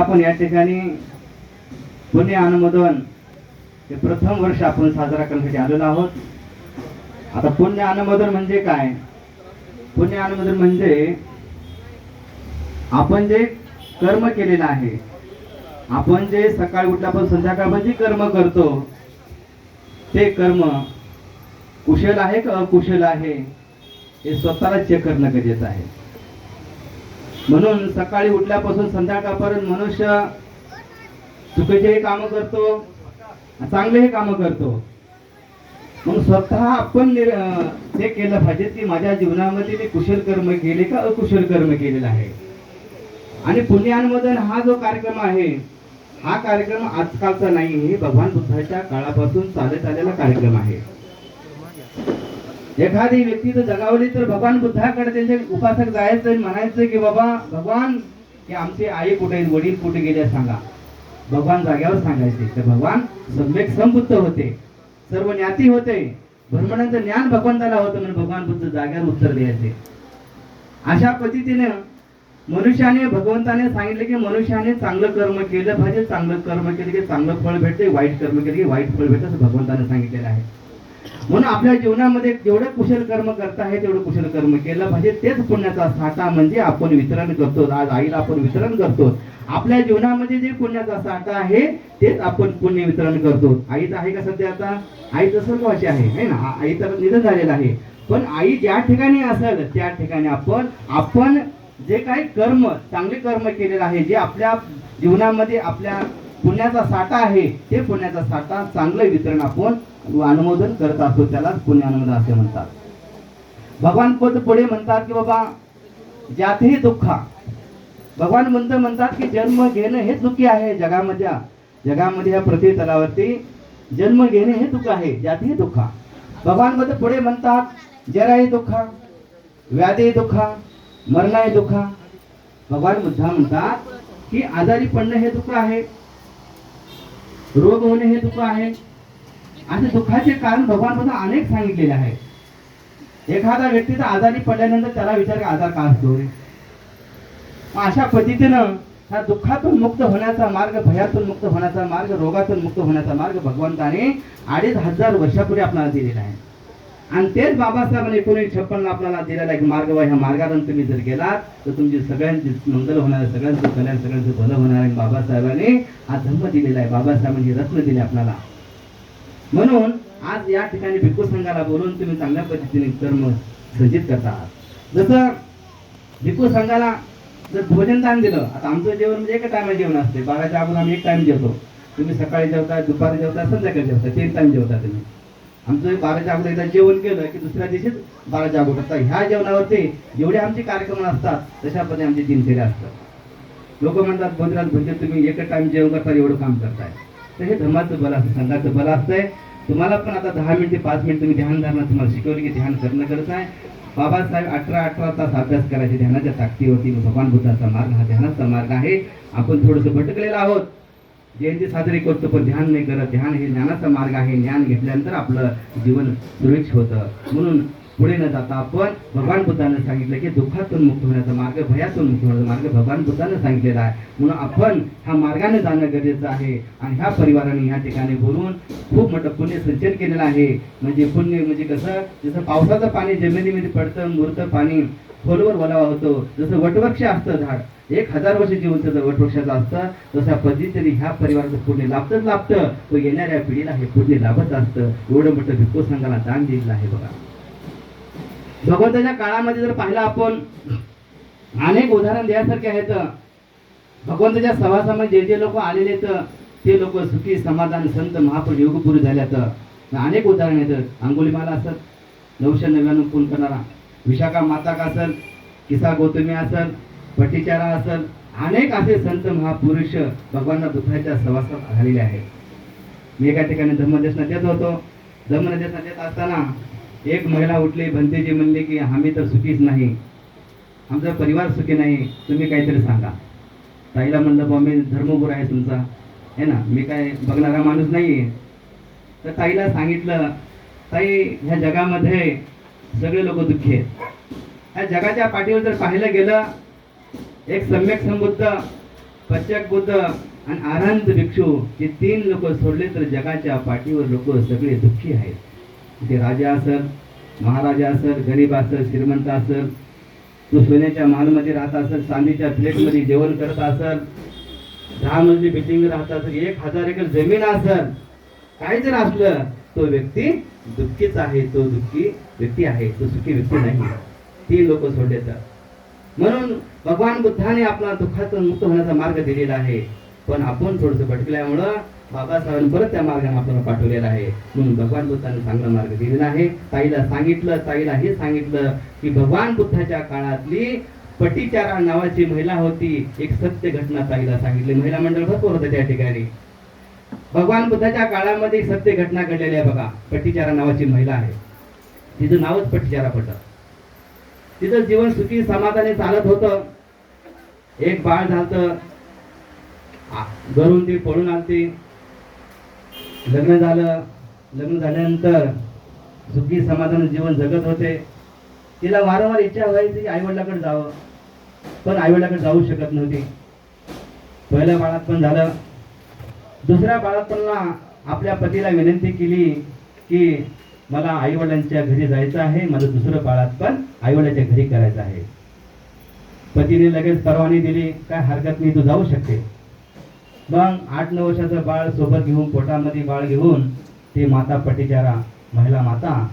आपण या ठिकाणी पुणे अनुमोदन हे प्रथम वर्ष आपण साजरा करण्यासाठी आलेलो आहोत. आता पुण्य अनुमोदन म्हणजे काय? पुण्य अनुमोदन म्हणजे आपण जे कर्म केलेलं आहे, आपण जे सकाळी उठल्यापासून संध्याकाळपर्यंत जे कर्म करतो ते कर्म कुशल आहे का अकुशल आहे हे स्वतःला चेक करणं गरजेचं आहे. म्हणून सकाळी उठल्यापासून संध्याकाळपर्यंत मनुष्य चुकीचेही कामं करतो, चांगलेही कामं करतो. म्हणून स्वतः आपण ते केलं पाहिजे की माझ्या जीवनामध्ये मी कुशल कर्म केले का अकुशल कर्म केलेलं आहे. आणि पुण्य अनुमोदन हा जो कार्यक्रम आहे, हा कार्यक्रम आजकालचा नाही, हे भगवान बुद्धाच्या काळापासून चालत आलेला कार्यक्रम आहे. एखादी व्यक्ती जर जगावली तर भगवान बुद्धाकडे त्यांचे उपासक जायचं आणि म्हणायचं की बाबा भगवान, की आमची आई कुठे, वडील कुठे गेले सांगा. भगवान जाग्यावर सांगायचे. तर भगवान सम्यक संबुद्ध होते, सर्व ज्ञाती होते, ब्रह्मांडाचं ज्ञान भगवंताला होतं म्हणून भगवान बुद्ध जाग्यावर उत्तर द्यायचे. अशा पद्धतीने मनुष्याने, भगवंताने सांगितले की मनुष्याने चांगलं कर्म केलं पाहिजे, चांगलं कर्म केलं की चांगलं फळ भेटते, वाईट कर्म केलं की वाईट फळ भेटते, असं भगवंताने सांगितलेलं आहे. म्हणून आपल्या जीवनामध्ये जेवढं कुशल कर्म करता आहे तेवढं कुशल कर्म केलं पाहिजे. तेच पुण्याचा साठा म्हणजे आपण वितरण करतो. आज आईला आपण वितरण करतो. आपल्या जीवनामध्ये जे पुण्याचा साठा आहे तेच आपण पुण्य वितरण करतो. आई तर आहे का सध्या? आता आई तर स्वर्गवासी आहे ना, आई तर निधन झालेलं आहे. पण आई ज्या ठिकाणी असेल त्या ठिकाणी आपण जे काही कर्म, चांगले कर्म केलेलं आहे, जे आपल्या जीवनामध्ये आपल्या पुण्याचा साठा आहे, ते पुण्याचा साठा चांगलं वितरण आपण अनुमोदन करत असतो. त्याला पुण्य अनुमोदन असे म्हणतात. भगवान पुढे म्हणतात की बाबा ज्यातही दुःखा, भगवान म्हणतात की जन्म घेणं हे दुःखी आहे. जगामध्ये या पृथ्वी तलावरती जन्म घेणे हे दुःख आहे, ज्यातही दुःखा. भगवान पुढे म्हणतात जराही दुःखा, व्याधी दुःखा, मरणाही दुःखा. भगवान बुद्ध म्हणतात की आजारी पडणं हे दुःख आहे, रोग होणे हे दुःख आहे. असे दुःखाचे कारण भगवान बुद्ध अनेक सांगितलेले आहे. एखादा व्यक्तीचा आजारी पडल्यानंतर त्याला विचार आजार का असतो रे? अशा पद्धतीनं ह्या दुःखातून मुक्त होण्याचा मार्ग, भयातून मुक्त होण्याचा मार्ग, रोगातून मुक्त होण्याचा मार्ग भगवंताने 2500 वर्षापूर्वी आपल्याला दिलेला आहे. आणि तेच बाबासाहेबांनी 1956 आपल्याला दिलेला एक मार्ग. ह्या मार्गाने तुम्ही जर गेलात तर तुमची सगळ्यांची मंगल होणार, सगळ्यांचं कल्याण, सगळ्यांचं भलं होणार आहे. बाबासाहेबांनी हा धर्म दिलेला आहे, बाबासाहेबांनी रत्न दिले आपल्याला. म्हणून आज या ठिकाणी भिक्खू संघाला बोलून तुम्ही चांगल्या पद्धतीने कर्म सज्जित करता आहात. जसं भिक्खू संघाला जर भोजन दान दिलं, आता आमचं जेवण म्हणजे एका टायमा जेवण असते. 12च्या अगोदर आम्ही एक टाइम जेवतो. तुम्ही सकाळी जेवता, दुपारी जेवता, संध्याकाळी जेवता, 3 टाइम जेवता तुम्ही. आमचं 12च्या अगोदर एकदा जेवण केलं की दुसऱ्या दिवशीच 12च्या अगोदर. ह्या जेवणावरती जेवढे आमचे कार्यक्रम असतात तशा पद्धतीने आमची दिनचर्या असतात. लोक म्हणतात मंदिरात म्हणजे तुम्ही एक टाइम जेवण करता, एवढं काम करताय. तर हे धर्माचं बल असतं, संघाचं बल असतंय. तुम्हाला पण आता 10 मिनिट ते 5 मिनिट तुम्ही ध्यान धरणं तुम्हाला शिकवले की ध्यान करणं गरज आहे. बाबासाहेब 18 तास अभ्यास करायचे ध्यानाच्या ताकदीवरती. भगवान बुद्धाचा मार्ग हा ध्यानाचा मार्ग आहे. आपण थोडंसं भटकलेलं आहोत, जयंती साजरी करतो पण ध्यान नाही करत. ध्यान हे ज्ञानाचा मार्ग आहे. ज्ञान घेतल्यानंतर आपलं जीवन सुरक्षित होतं. म्हणून पुढे न जाता आपण भगवान बुद्धाने सांगितलं की दुःखातून मुक्त होण्याचा मार्ग, भयातून मुक्त होण्याचा मार्ग भगवान बुद्धाने सांगितलेला आहे. म्हणून आपण ह्या मार्गाने जाणं गरजेचं आहे. आणि ह्या परिवाराने ह्या ठिकाणी बोलून खूप मोठं पुण्य संचय केलेलं आहे. म्हणजे पुण्य म्हणजे कसं, जसं पावसाचं पाणी जमिनीमध्ये पडतं, मुरतं पाणी खोलवर ओलावा होतो. जसं वटवृक्ष असतं झाड, 1000 वर्षाची उंच वटवृक्षाचं असतं, तशा पद्धतीने ह्या परिवाराचं पुण्य लाभतं. तो येणाऱ्या पिढीला हे पुण्य लाभत असतं. एवढं मोठं भिक्खू संघाला दान दिलेलं आहे. बघा, भगवंताच्या काळामध्ये जर पाहिलं आपण, अनेक उदाहरण द्यासारखे आहेत. भगवंताच्या सहवासामध्ये जे लोक आलेले आहेत ते लोक सुखी, समाधान, संत, महापुरुष, योगपुरुष झाल्यात. अनेक उदाहरण आहेत. अंगुलीमाला असेल, 999 खून करणारा, विशाखा माता का असेल, किसा गौतमी असेल, पट्टीचारा असेल, अनेक असे संत महापुरुष भगवान बुद्धाच्या सहवासात झालेले आहेत. मी एका ठिकाणी धम्मदेशना देत होतो. धम्मदेशना देत असताना एक महिला उठली, भंतेजी म्हणले की आम्ही तर सुखीच नाही, आमचा परिवार सुखी नाही, तुम्ही काहीतरी सांगा. ताईला म्हणलं बा मी धर्मगुरू आहे तुमचा, आहे ना, मी काय बघणारा माणूस नाही. तर ताईला सांगितलं, ताई ह्या जगामध्ये सगळे लोक दुःखी आहेत. ह्या जगाच्या पाठीवर जर पाहिलं गेलं, एक सम्यक संबुद्ध पश्चात बुद्ध आणि आनंद भिक्षू हे 3 लोक सोडले तर जगाच्या पाठीवर लोक सगळे दुःखी आहेत. ते राजा असेल, महाराजा असेल, गरीब असेल, श्रीमंत असेल, तो सोन्याच्या महालमध्ये राहत असेल, चांदीच्या प्लेटमध्ये जेवण करत असेल, 10 मजली बिल्डिंग राहत असेल, 1000 एकर जमीन असेल, काही जर असलं तो व्यक्ती दुःखीच आहे, तो दुःखी व्यक्ती आहे, तो सुखी व्यक्ती नाही. 3 लोक सोडले तर. म्हणून भगवान बुद्धाने आपला दुःखातून मुक्त होण्याचा मार्ग दिलेला आहे. पण आपण थोडंसं भटकल्यामुळं बाबासाहेबांनी परत त्या मार्गाने आपल्याला पाठवलेला आहे. म्हणून भगवान बुद्धाने चांगला मार्ग दिलेला आहे. ताईला सांगितलं, ताईला हे सांगितलं की भगवान बुद्धाच्या काळातली पटीचारा नावाची महिला होती. एक सत्य घटना ताईला सांगितली. महिला मंडळ भरपूर होतं त्या ठिकाणी. भगवान बुद्धाच्या काळामध्ये एक सत्य घटना घडलेली आहे बघा. पटीचारा नावाची महिला आहे. तिचं नावच पटीचारा पडलं. तिचं जीवन सुखी समाधानी चालत होतं. एक बाळ झालं, घरून ती पळून आलती. लग्न झालं. लग्न झाल्यानंतर सुखी समाधानी जीवन जगत होते. तिला वारंवार इच्छा व्हायची आई वडिलाकडे जावं, पण आई वडिलाकडे जाऊ शकत नव्हती. पहिल्या बाळात पण झालं. दुसऱ्या बाळातपणला आपल्या पतीला विनंती केली की मला आई वडिलांच्या घरी जायचं आहे, माझं दुसरं बाळात पण आई वडिलांच्या घरी करायचं आहे. पतीने लगेच परवानगी दिली, काय हरकत नाही, तू जाऊ शकते. मग 8-9 वर्षाचं बाळ सोबत घेऊन, पोटामध्ये बाळ घेऊन ती माता पटीचारा महिला माता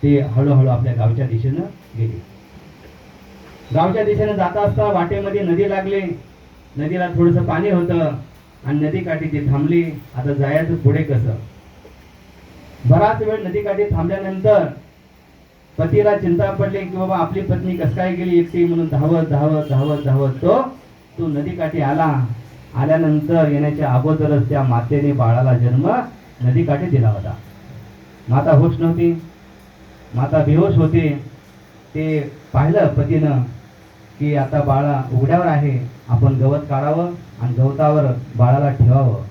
ती हळूहळू आपल्या गावच्या दिशेनं गेली. गावच्या दिशेनं जात असता वाटेमध्ये नदी लागली. नदीला थोडंसं पाणी होतं आणि नदीकाठी ती थांबली. आता जायचं पुढे कसं. बराच वेळ नदीकाठी थांबल्यानंतर पतीला चिंता पडली की बाबा आपली पत्नी कस काय गेली एकटी. म्हणून धावत धावत धावत धावत तो नदीकाठी आला. आल्यानंतर येण्याच्या अगोदरच त्या मातेने बाळाला जन्म नदीकाठी दिला होता. माता होश नव्हती, माता बेहोश होती. ते पाहिलं पतीनं की आता बाळा उघड्यावर आहे, आपण गवत काढावं आणि गवतावर बाळाला ठेवावं.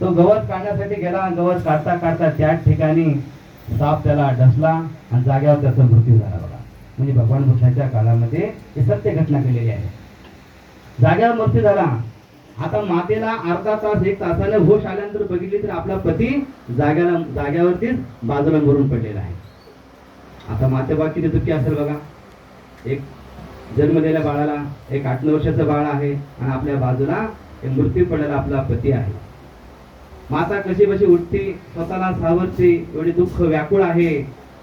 तो गवत काढण्यासाठी गेला. गवत काढता काढता त्याच ठिकाणी साप त्याला डसला आणि जाग्यावर त्याचा मृत्यू झाला बघा. म्हणजे भगवान बुद्धाच्या काळामध्ये ही सत्य घटना केलेली आहे. जाग्यावर मृत्यू झाला. आता मातेला अर्धा तास 1 तासाने होश आल्यानंतर बघितली तर आपला पती जाग्यावरतीच बाजूला मरून पडलेला आहे. आता माते बा किती दुःखी असेल बघा. एक जन्मलेल्या बाळाला, एक 8-9 वर्षाचं बाळ आहे आणि आपल्या बाजूला मृत्यू पडलेला आपला पती आहे. माता कशी बशी उठती, स्वतःला सावरते, एवढे दुःख व्याकुळ आहे.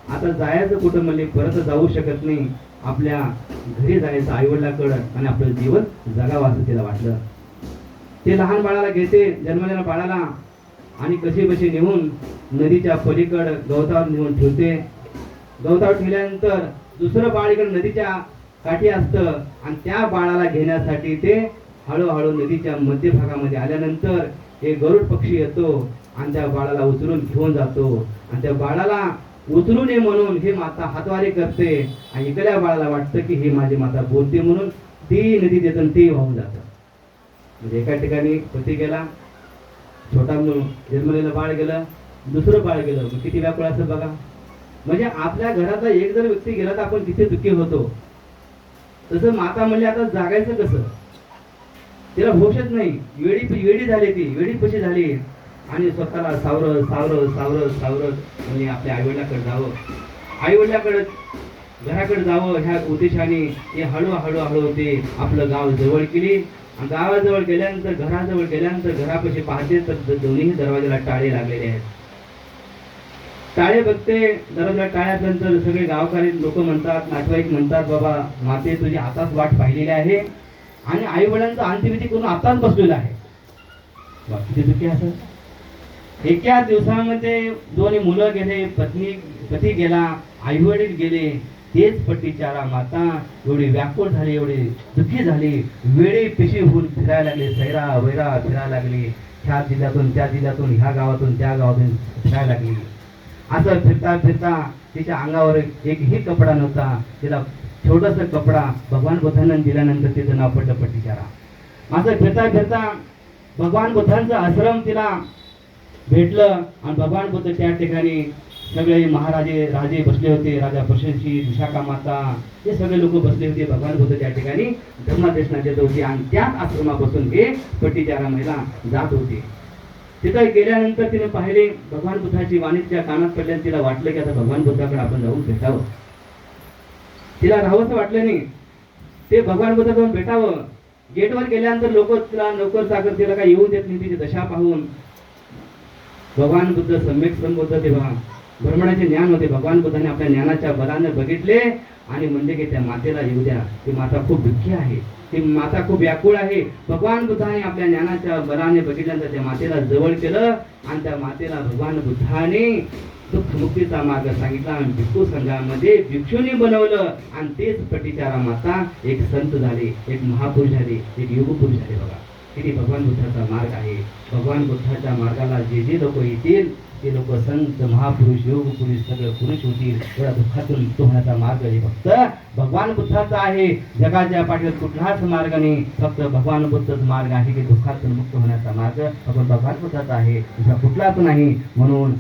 आता जायचं कुठं म्हणले, परत जाऊ शकत नाही. आपल्या घरी जायचं आई वडिलाकडं आणि आपलं जीवन जगावं असं तिला वाटलं. ते लहान बाळाला घेते, जन्मलेल्या बाळाला, आणि कशी बशी नेऊन नदीच्या पलीकडं गवतावर नेऊन ठेवते. गवतावर ठेवल्यानंतर दुसरं बाळ इकडे नदीच्या काठी असतं आणि त्या बाळाला घेण्यासाठी ते हळूहळू नदीच्या मध्यभागामध्ये आल्यानंतर एक गरुड पक्षी येतो आणि त्या बाळाला उचलून घेऊन जातो. आणि त्या बाळाला उचलू नये म्हणून हे माता हातवारे करते आणि इकडल्या बाळाला वाटतं की हे माझी माता बोलते म्हणून ती नदी देतं ते वाहून जातं. म्हणजे एका ठिकाणी पती गेला, छोटा जन्मलेलं बाळ गेलं, दुसरं बाळ गेलं. किती व्याकुळ असं बघा. म्हणजे आपल्या घरातला एक जर व्यक्ती गेला तर आपण किती दुःखी होतो. तसं माता म्हणले आता जागायचं कसं. तिला होशच नाही. वेडी झाली, ती वेडी पशी झाली आणि स्वतःला सावरत सावरत सावरत सावरत म्हणजे आपल्या आईवडिलाकडे जावं, आईवडिलाकडे घराकडे जावं ह्या उद्देशाने ते हळूहळू ते आपलं गाव जवळ केली. आणि गावाजवळ गेल्यानंतर, घराजवळ गेल्यानंतर घरापाशी पाहते तर दोन्ही दरवाजाला टाळे लागलेले आहेत. टाळे बघते, दरवाजा टाळ्यानंतर सगळे गावकरी लोक म्हणतात, नातेवाईक म्हणतात, बाबा माते तुझी आताच वाट पाहिलेली आहे आणि आई वडिलांचा अंत्यविधी करून आताच बसलेला आहे. किती दुःखी असं. एका दिवसामध्ये 2 मुलं गेले, पती गेला, आई वडील गेले. तेच पट्टीचारा माता एवढी व्याकुळ झाली, एवढी दुःखी झाली, वेळी पिशी होऊन फिरायला लागली, सैरा वैरा फिरायला लागली. ह्या जिल्ह्यातून त्या जिल्ह्यातून, ह्या गावातून त्या गावातून फिरायला लागली. असं फिरता फिरता तिच्या अंगावर एकही कपडा नव्हता. तिला छोटासा कपडा भगवान बुद्धांना दिल्यानंतर तिचं नाव पडलं पट्टीचारा. असं फिरता फिरता भगवान बुद्धांचं आश्रम तिला भेटलं आणि भगवान बुद्ध त्या ठिकाणी सगळे महाराजे राजे बसले होते, राजा प्रशंसी, विशाखा माता, हे सगळे लोक बसले होते. भगवान बुद्ध त्या ठिकाणी धर्मदेशना देत होते आणि त्याच आश्रमापासून हे पट्टीचारा महिला जात होते. तिथं गेल्यानंतर तिने पाहिले भगवान बुद्धाची वाणी तिच्या कानात पडल्याने तिला वाटलं की आता भगवान बुद्धाकडे आपण जाऊन भेटावं. तिला राहावंसं वाटलं नाही, ते भगवान बुद्ध जाऊन भेटावं. गेटवर गेल्यानंतर लोक तिला नोकर चाकर तिला काही येऊ देत नाही. तिची दशा पाहून भगवान बुद्ध सम्यक संबोध तेव्हा ब्रह्मणाचे ज्ञान होते. भगवान बुद्धाने आपल्या ज्ञानाच्या बलाने बघितले आणि म्हणजे की त्या मातेला येऊ द्या, ती माता खूप दुःखी आहे, ती माता खूप व्याकुळ आहे. भगवान बुद्धाने आपल्या ज्ञानाच्या बलाने बघितल्यानंतर त्या मातेला जवळ केलं आणि त्या मातेला भगवान बुद्धाने दुःख मुक्तीचा मार्ग सांगितला आणि भिक्खू संघामध्ये भिक्षुनी बनवलं आणि तेच पट्टीचारा माता एक संत झाले, एक महापुरुष झाले, एक योग पुरुष झाले. बघा किती भगवान बुद्धाचा मार्ग आहे. भगवान बुद्धाच्या मार्गाला जे जे लोक येतील ते लोक संत, महापुरुष, योग पुरुष सगळे पुरुष होतील. एवढा दुःखातून मुक्त होण्याचा मार्ग हे फक्त भगवान बुद्धाचा आहे. जगाच्या पाठीवर कुठलाच मार्ग नाही, फक्त भगवान बुद्धच मार्ग आहे की दुःखातून मुक्त होण्याचा मार्ग फक्त भगवान बुद्धाचा आहे, दुसरा कुठलाच नाही. म्हणून